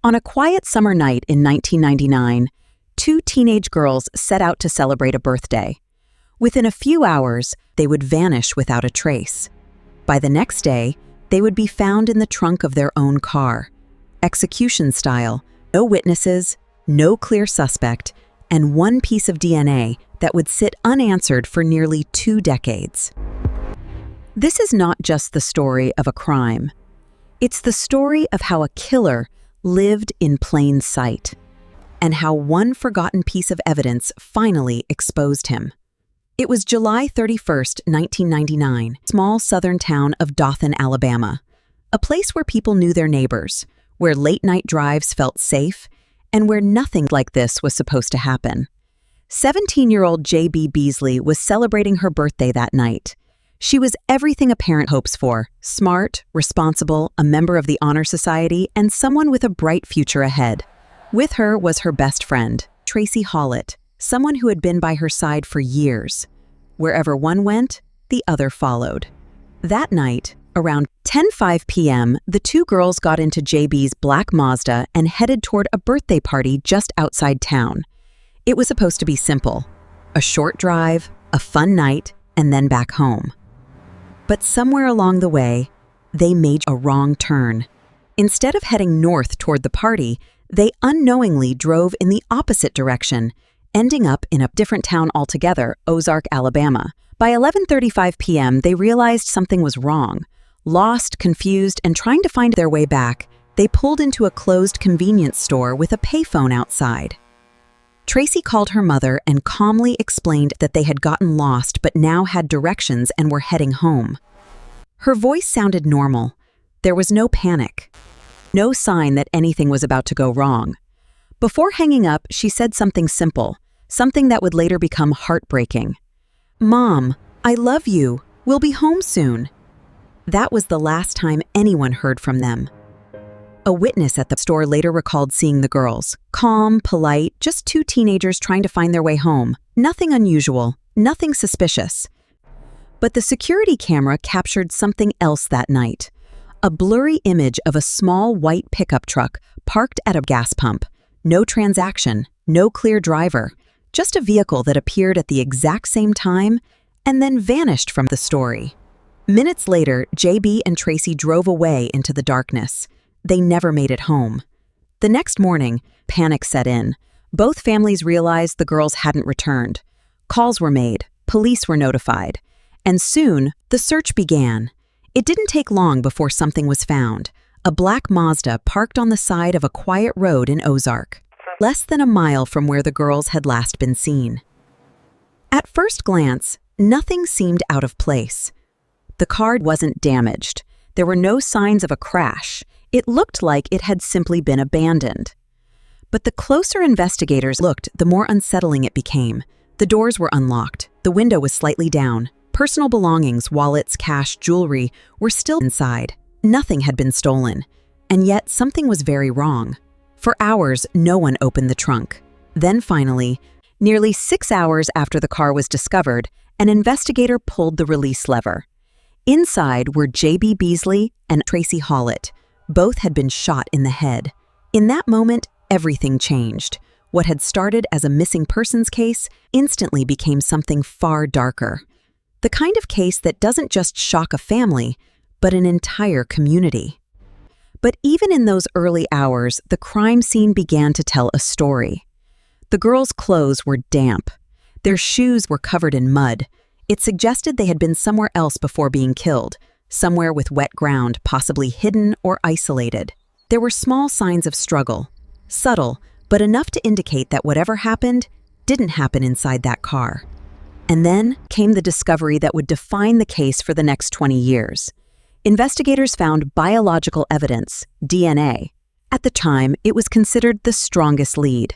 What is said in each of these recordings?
On a quiet summer night in 1999, two teenage girls set out to celebrate a birthday. Within a few hours, they would vanish without a trace. By the next day, they would be found in the trunk of their own car. Execution style, no witnesses, no clear suspect, and one piece of DNA that would sit unanswered for nearly 2 decades. This is not just the story of a crime. It's the story of how a killer lived in plain sight, and how one forgotten piece of evidence finally exposed him. It was July 31st, 1999, small southern town of Dothan, Alabama, a place where people knew their neighbors, where late-night drives felt safe, and where nothing like this was supposed to happen. 17-year-old J.B. Beasley was celebrating her birthday that night. She was everything a parent hopes for: smart, responsible, a member of the Honor Society, and someone with a bright future ahead. With her was her best friend, Tracy Hollett, someone who had been by her side for years. Wherever one went, the other followed. That night, around 10:05 p.m., the two girls got into JB's black Mazda and headed toward a birthday party just outside town. It was supposed to be simple: a short drive, a fun night, and then back home. But somewhere along the way, they made a wrong turn. Instead of heading north toward the party, they unknowingly drove in the opposite direction, ending up in a different town altogether, Ozark, Alabama. By 11:35 p.m., they realized something was wrong. Lost, confused, and trying to find their way back, they pulled into a closed convenience store with a payphone outside. Tracy called her mother and calmly explained that they had gotten lost but now had directions and were heading home. Her voice sounded normal. There was no panic, no sign that anything was about to go wrong. Before hanging up, she said something simple, something that would later become heartbreaking. "Mom, I love you. We'll be home soon." That was the last time anyone heard from them. A witness at the store later recalled seeing the girls, calm, polite, just two teenagers trying to find their way home. Nothing unusual, nothing suspicious. But the security camera captured something else that night. A blurry image of a small white pickup truck parked at a gas pump. No transaction, no clear driver, just a vehicle that appeared at the exact same time and then vanished from the story. Minutes later, JB and Tracy drove away into the darkness. They never made it home. The next morning, panic set in. Both families realized the girls hadn't returned. Calls were made, police were notified, and soon the search began. It didn't take long before something was found: a black Mazda parked on the side of a quiet road in Ozark, less than a mile from where the girls had last been seen. At first glance, nothing seemed out of place. The car wasn't damaged. There were no signs of a crash. It looked like it had simply been abandoned. But the closer investigators looked, the more unsettling it became. The doors were unlocked. The window was slightly down. Personal belongings, wallets, cash, jewelry, were still inside. Nothing had been stolen. And yet something was very wrong. For hours, no one opened the trunk. Then finally, nearly 6 hours after the car was discovered, an investigator pulled the release lever. Inside were J.B. Beasley and Tracy Hollett. Both had been shot in the head. In that moment, everything changed. What had started as a missing persons case instantly became something far darker. The kind of case that doesn't just shock a family, but an entire community. But even in those early hours, the crime scene began to tell a story. The girls' clothes were damp. Their shoes were covered in mud. It suggested they had been somewhere else before being killed, somewhere with wet ground, possibly hidden or isolated. There were small signs of struggle, subtle, but enough to indicate that whatever happened didn't happen inside that car. And then came the discovery that would define the case for the next 20 years. Investigators found biological evidence, DNA. At the time, it was considered the strongest lead,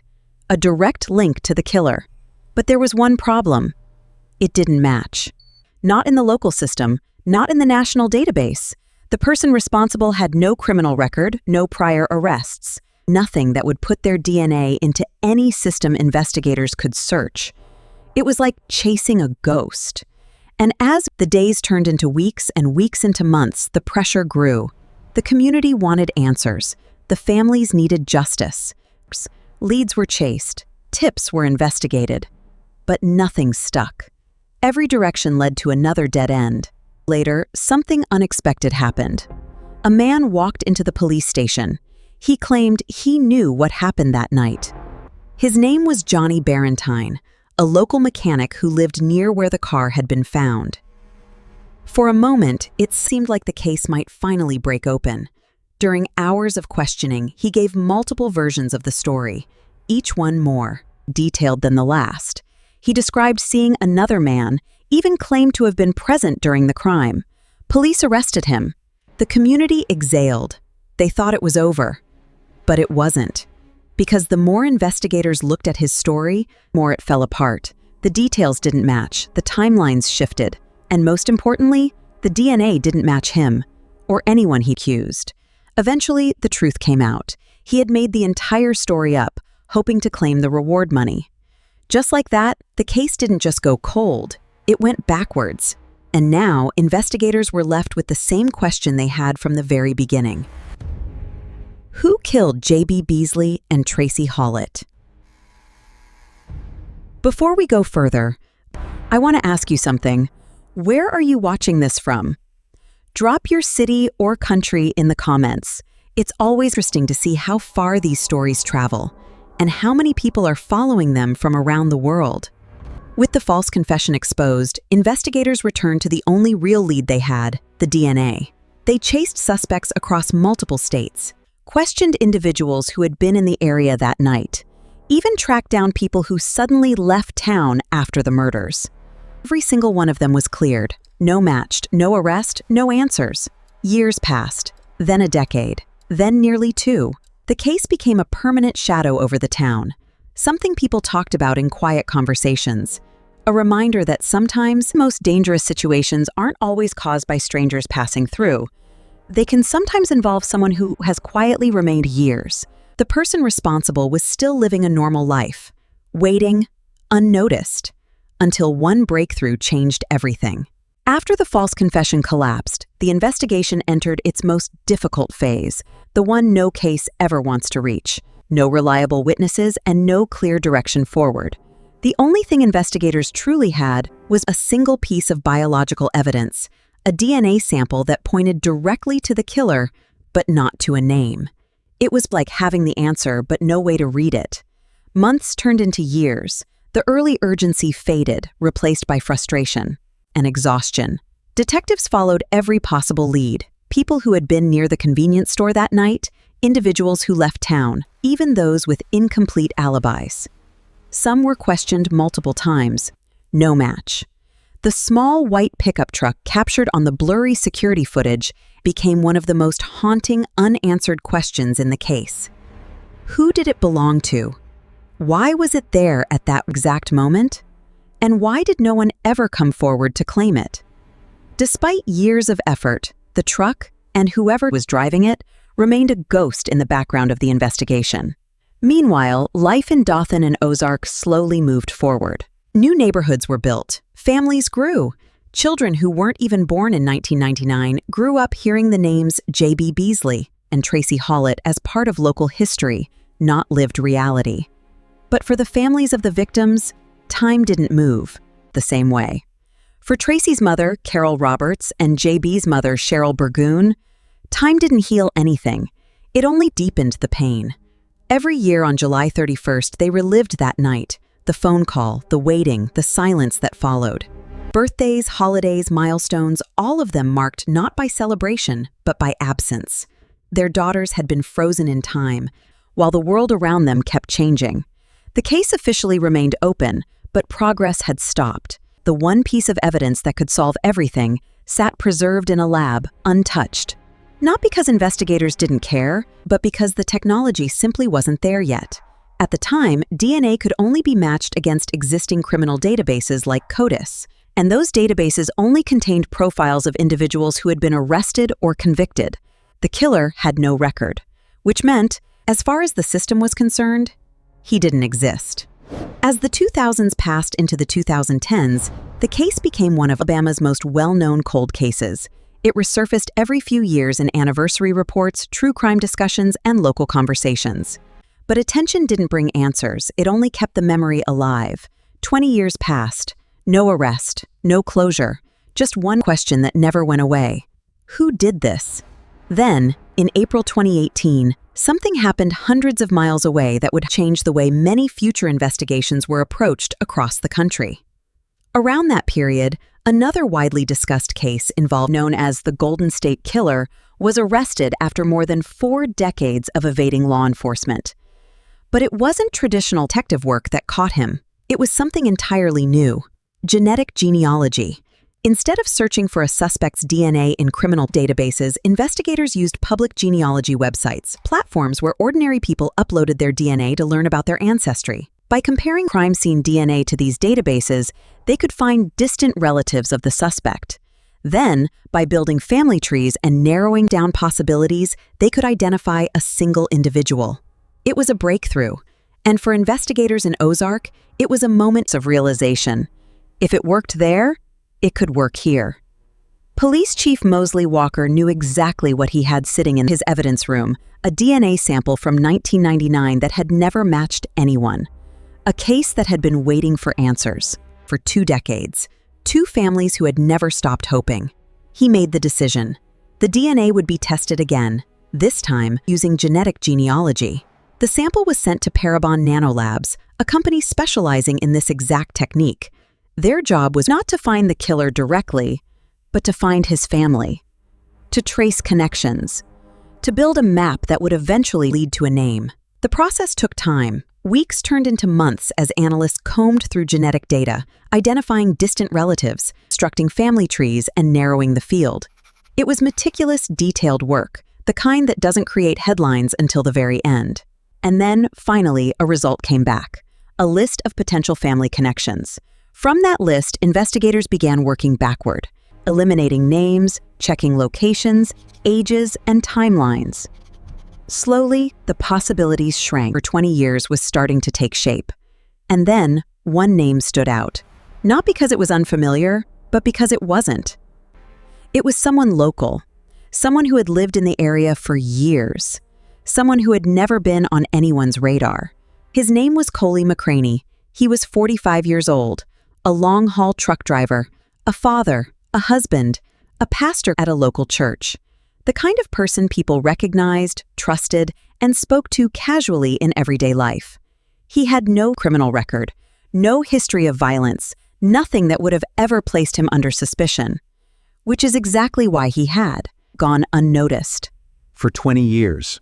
a direct link to the killer. But there was one problem. It didn't match. Not in the local system, not in the national database. The person responsible had no criminal record, no prior arrests, nothing that would put their DNA into any system investigators could search. It was like chasing a ghost. And as the days turned into weeks and weeks into months, the pressure grew. The community wanted answers. The families needed justice. Leads were chased, tips were investigated, but nothing stuck. Every direction led to another dead end. Later, something unexpected happened. A man walked into the police station. He claimed he knew what happened that night. His name was Johnny Barentine, a local mechanic who lived near where the car had been found. For a moment, it seemed like the case might finally break open. During hours of questioning, he gave multiple versions of the story, each one more detailed than the last. He described seeing another man, even claimed to have been present during the crime. Police arrested him. The community exhaled. They thought it was over. But it wasn't. Because the more investigators looked at his story, more it fell apart. The details didn't match, the timelines shifted, and most importantly, the DNA didn't match him, or anyone he accused. Eventually, the truth came out. He had made the entire story up, hoping to claim the reward money. Just like that, the case didn't just go cold, it went backwards. And now, investigators were left with the same question they had from the very beginning. Who killed J.B. Beasley and Tracy Hallett? Before we go further, I want to ask you something. Where are you watching this from? Drop your city or country in the comments. It's always interesting to see how far these stories travel and how many people are following them from around the world. With the false confession exposed, investigators returned to the only real lead they had, the DNA. They chased suspects across multiple states, questioned individuals who had been in the area that night, even tracked down people who suddenly left town after the murders. Every single one of them was cleared. No matched, no arrest, no answers. Years passed, then a decade, then nearly 2. The case became a permanent shadow over the town, something people talked about in quiet conversations. A reminder that sometimes the most dangerous situations aren't always caused by strangers passing through. They can sometimes involve someone who has quietly remained years. The person responsible was still living a normal life, waiting, unnoticed, until one breakthrough changed everything. After the false confession collapsed, the investigation entered its most difficult phase, the one no case ever wants to reach. No reliable witnesses and no clear direction forward. The only thing investigators truly had was a single piece of biological evidence, a DNA sample that pointed directly to the killer, but not to a name. It was like having the answer, but no way to read it. Months turned into years. The early urgency faded, replaced by frustration and exhaustion. Detectives followed every possible lead. People who had been near the convenience store that night, individuals who left town, even those with incomplete alibis. Some were questioned multiple times. No match. The small white pickup truck captured on the blurry security footage became one of the most haunting, unanswered questions in the case. Who did it belong to? Why was it there at that exact moment? And why did no one ever come forward to claim it? Despite years of effort, the truck, and whoever was driving it, remained a ghost in the background of the investigation. Meanwhile, life in Dothan and Ozark slowly moved forward. New neighborhoods were built, families grew. Children who weren't even born in 1999 grew up hearing the names J.B. Beasley and Tracy Hallett as part of local history, not lived reality. But for the families of the victims, time didn't move the same way. For Tracy's mother, Carol Roberts, and J.B.'s mother, Cheryl Burgoon, time didn't heal anything. It only deepened the pain. Every year on July 31st, they relived that night, the phone call, the waiting, the silence that followed. Birthdays, holidays, milestones, all of them marked not by celebration, but by absence. Their daughters had been frozen in time, while the world around them kept changing. The case officially remained open, but progress had stopped. The one piece of evidence that could solve everything sat preserved in a lab, untouched. Not because investigators didn't care, but because the technology simply wasn't there yet. At the time, DNA could only be matched against existing criminal databases like CODIS, and those databases only contained profiles of individuals who had been arrested or convicted. The killer had no record, which meant, as far as the system was concerned, he didn't exist. As the 2000s passed into the 2010s, the case became one of Alabama's most well-known cold cases. It resurfaced every few years in anniversary reports, true crime discussions, and local conversations. But attention didn't bring answers, it only kept the memory alive. 20 years passed. No arrest, no closure, just one question that never went away. Who did this? Then, in April 2018, something happened hundreds of miles away that would change the way many future investigations were approached across the country. Around that period, another widely discussed case involved known as the Golden State Killer was arrested after more than 4 decades of evading law enforcement. But it wasn't traditional detective work that caught him. It was something entirely new: genetic genealogy. Instead of searching for a suspect's DNA in criminal databases, investigators used public genealogy websites, platforms where ordinary people uploaded their DNA to learn about their ancestry. By comparing crime scene DNA to these databases, they could find distant relatives of the suspect. Then, by building family trees and narrowing down possibilities, they could identify a single individual. It was a breakthrough, and for investigators in Ozark, it was a moment of realization. If it worked there, it could work here. Police Chief Mosley Walker knew exactly what he had sitting in his evidence room: a DNA sample from 1999 that had never matched anyone. A case that had been waiting for answers for 2 decades. 2 families who had never stopped hoping. He made the decision. The DNA would be tested again, this time using genetic genealogy. The sample was sent to Parabon Nanolabs, a company specializing in this exact technique. Their job was not to find the killer directly, but to find his family, to trace connections, to build a map that would eventually lead to a name. The process took time. Weeks turned into months as analysts combed through genetic data, identifying distant relatives, constructing family trees, and narrowing the field. It was meticulous, detailed work, the kind that doesn't create headlines until the very end. And then, finally, a result came back: a list of potential family connections. From that list, investigators began working backward, eliminating names, checking locations, ages, and timelines. Slowly, the possibilities shrank. For 20 years was starting to take shape. And then, one name stood out. Not because it was unfamiliar, but because it wasn't. It was someone local, someone who had lived in the area for years, someone who had never been on anyone's radar. His name was Coley McCraney. He was 45 years old, a long-haul truck driver, a father, a husband, a pastor at a local church. The kind of person people recognized, trusted, and spoke to casually in everyday life. He had no criminal record, no history of violence, nothing that would have ever placed him under suspicion, which is exactly why he had gone unnoticed. For 20 years.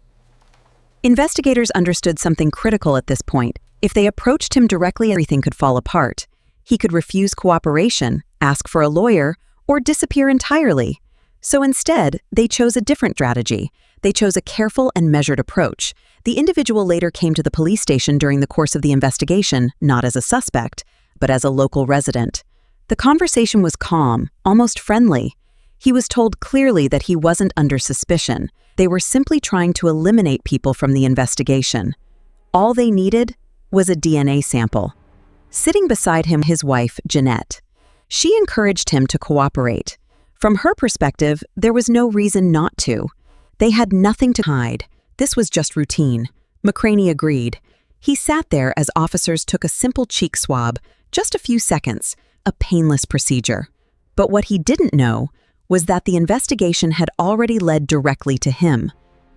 Investigators understood something critical at this point. If they approached him directly, everything could fall apart. He could refuse cooperation, ask for a lawyer, or disappear entirely. So instead, they chose a different strategy. They chose a careful and measured approach. The individual later came to the police station during the course of the investigation, not as a suspect, but as a local resident. The conversation was calm, almost friendly. He was told clearly that he wasn't under suspicion. They were simply trying to eliminate people from the investigation. All they needed was a DNA sample. Sitting beside him, his wife, Jeanette. She encouraged him to cooperate. From her perspective, there was no reason not to. They had nothing to hide. This was just routine. McCraney agreed. He sat there as officers took a simple cheek swab, just a few seconds, a painless procedure. But what he didn't know was that the investigation had already led directly to him.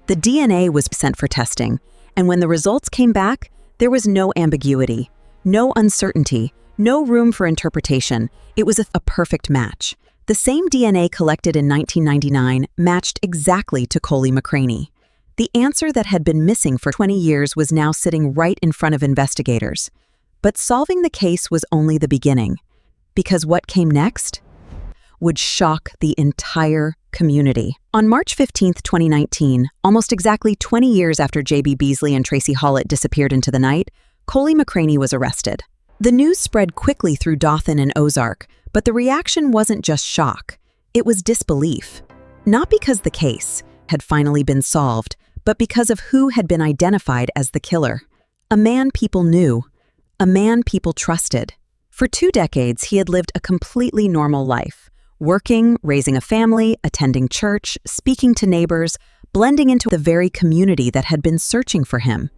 The DNA was sent for testing, and when the results came back, there was no ambiguity, no uncertainty, no room for interpretation. It was a perfect match. The same DNA collected in 1999 matched exactly to Coley McCraney. The answer that had been missing for 20 years was now sitting right in front of investigators. But solving the case was only the beginning, because what came next would shock the entire community. On March 15, 2019, almost exactly 20 years after J.B. Beasley and Tracy Hollett disappeared into the night, Coley McCraney was arrested. The news spread quickly through Dothan and Ozark, but the reaction wasn't just shock, it was disbelief. Not because the case had finally been solved, but because of who had been identified as the killer. A man people knew, a man people trusted. For 2 decades, he had lived a completely normal life, working, raising a family, attending church, speaking to neighbors, blending into the very community that had been searching for him.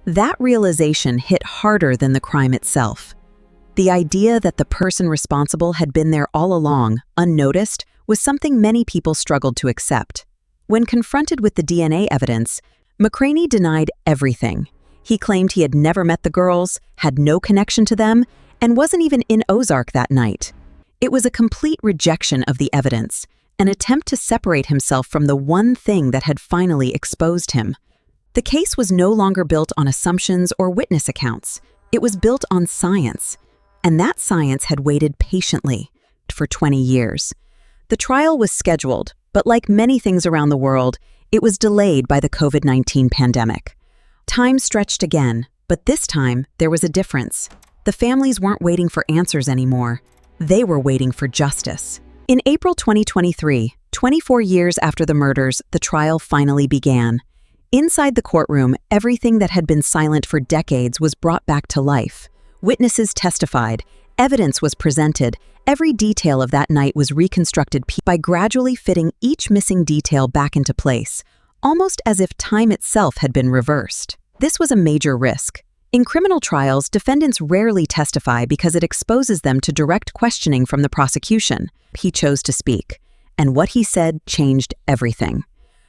That realization hit harder than the crime itself. The idea that the person responsible had been there all along, unnoticed, was something many people struggled to accept. When confronted with the DNA evidence, McCraney denied everything. He claimed he had never met the girls, had no connection to them, and wasn't even in Ozark that night. It was a complete rejection of the evidence, an attempt to separate himself from the one thing that had finally exposed him. The case was no longer built on assumptions or witness accounts. It was built on science, and that science had waited patiently for 20 years. The trial was scheduled, but like many things around the world, it was delayed by the COVID-19 pandemic. Time stretched again, but this time there was a difference. The families weren't waiting for answers anymore. They were waiting for justice. In April 2023, 24 years after the murders, the trial finally began. Inside the courtroom, everything that had been silent for decades was brought back to life. Witnesses testified, evidence was presented, every detail of that night was reconstructed by gradually fitting each missing detail back into place, almost as if time itself had been reversed. This was a major risk. In criminal trials, defendants rarely testify because it exposes them to direct questioning from the prosecution. He chose to speak, and what he said changed everything.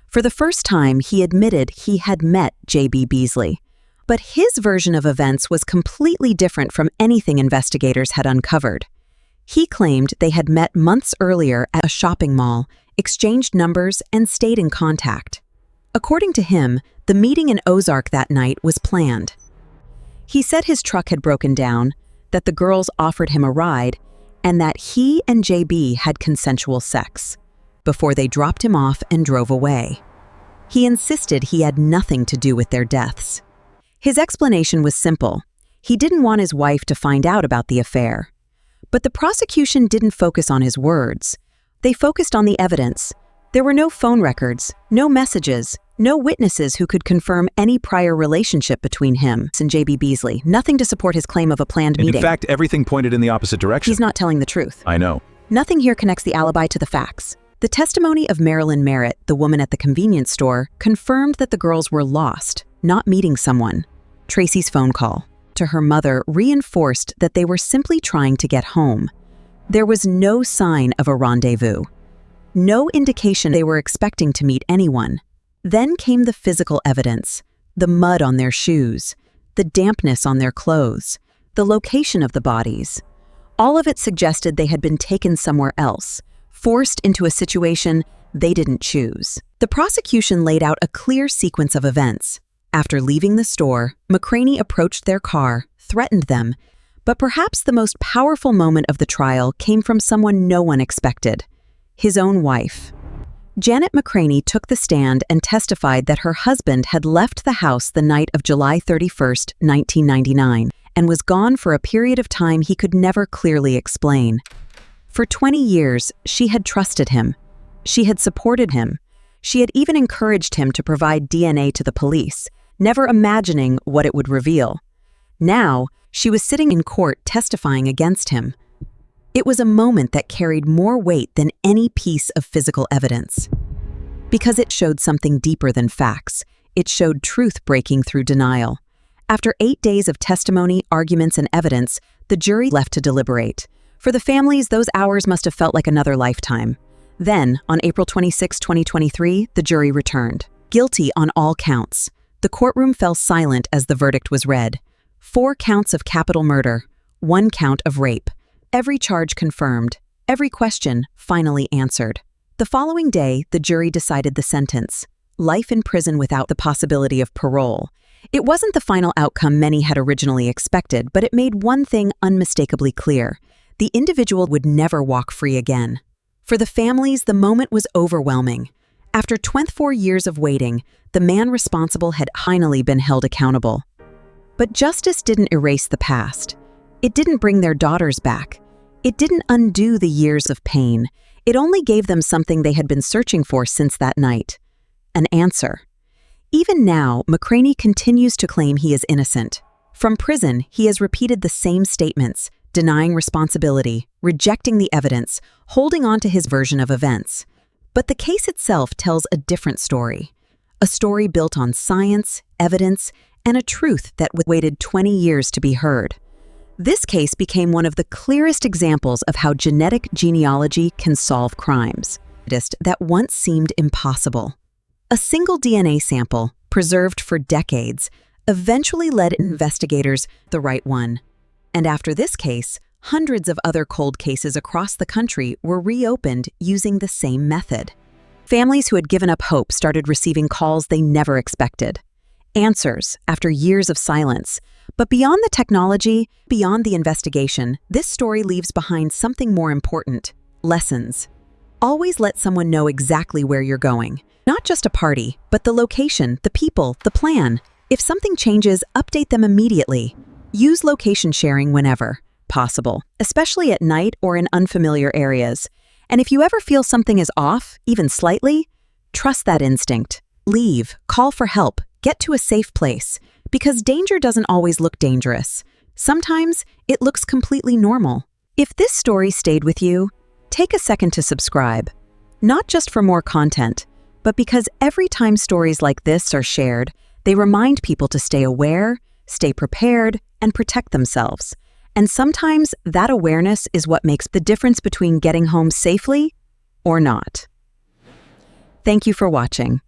For the first time, he admitted he had met J.B. Beasley. But his version of events was completely different from anything investigators had uncovered. He claimed they had met months earlier at a shopping mall, exchanged numbers, and stayed in contact. According to him, the meeting in Ozark that night was planned. He said his truck had broken down, that the girls offered him a ride, and that he and JB had consensual sex before they dropped him off and drove away. He insisted he had nothing to do with their deaths. His explanation was simple. He didn't want his wife to find out about the affair. But the prosecution didn't focus on his words. They focused on the evidence. There were no phone records, no messages, no witnesses who could confirm any prior relationship between him and J.B. Beasley, nothing to support his claim of a planned meeting. In fact, everything pointed in the opposite direction. He's not telling the truth. I know. Nothing here connects the alibi to the facts. The testimony of Marilyn Merritt, the woman at the convenience store, confirmed that the girls were lost, not meeting someone. Tracy's phone call to her mother reinforced that they were simply trying to get home. There was no sign of a rendezvous. No indication they were expecting to meet anyone. Then came the physical evidence, the mud on their shoes, the dampness on their clothes, the location of the bodies. All of it suggested they had been taken somewhere else, forced into a situation they didn't choose. The prosecution laid out a clear sequence of events. After leaving the store, McCraney approached their car, threatened them, but perhaps the most powerful moment of the trial came from someone no one expected: his own wife. Janet McCraney took the stand and testified that her husband had left the house the night of July 31st, 1999, and was gone for a period of time he could never clearly explain. For 20 years, she had trusted him. She had supported him. She had even encouraged him to provide DNA to the police, never imagining what it would reveal. Now, she was sitting in court testifying against him. It was a moment that carried more weight than any piece of physical evidence. Because it showed something deeper than facts. It showed truth breaking through denial. After 8 days of testimony, arguments, and evidence, the jury left to deliberate. For the families, those hours must have felt like another lifetime. Then, on April 26, 2023, the jury returned. Guilty on all counts. The courtroom fell silent as the verdict was read. 4 counts of capital murder, 1 count of rape. Every charge confirmed, every question finally answered. The following day, the jury decided the sentence: life in prison without the possibility of parole. It wasn't the final outcome many had originally expected, but it made one thing unmistakably clear: the individual would never walk free again. For the families, the moment was overwhelming. After 24 years of waiting, the man responsible had finally been held accountable. But justice didn't erase the past. It didn't bring their daughters back. It didn't undo the years of pain. It only gave them something they had been searching for since that night: an answer. Even now, McCraney continues to claim he is innocent. From prison, he has repeated the same statements, denying responsibility, rejecting the evidence, holding on to his version of events. But the case itself tells a different story. A story built on science, evidence, and a truth that waited 20 years to be heard. This case became one of the clearest examples of how genetic genealogy can solve crimes that once seemed impossible. A single DNA sample, preserved for decades, eventually led investigators the right one. And after this case, hundreds of other cold cases across the country were reopened using the same method. Families who had given up hope started receiving calls they never expected. Answers after years of silence. But beyond the technology, beyond the investigation, this story leaves behind something more important: lessons. Always let someone know exactly where you're going. Not just a party, but the location, the people, the plan. If something changes, update them immediately. Use location sharing whenever possible, especially at night or in unfamiliar areas. And if you ever feel something is off, even slightly, trust that instinct. Leave, call for help, get to a safe place. Because danger doesn't always look dangerous. Sometimes it looks completely normal. If this story stayed with you, take a second to subscribe. Not just for more content, but because every time stories like this are shared, they remind people to stay aware, stay prepared, and protect themselves. And sometimes that awareness is what makes the difference between getting home safely or not. Thank you for watching.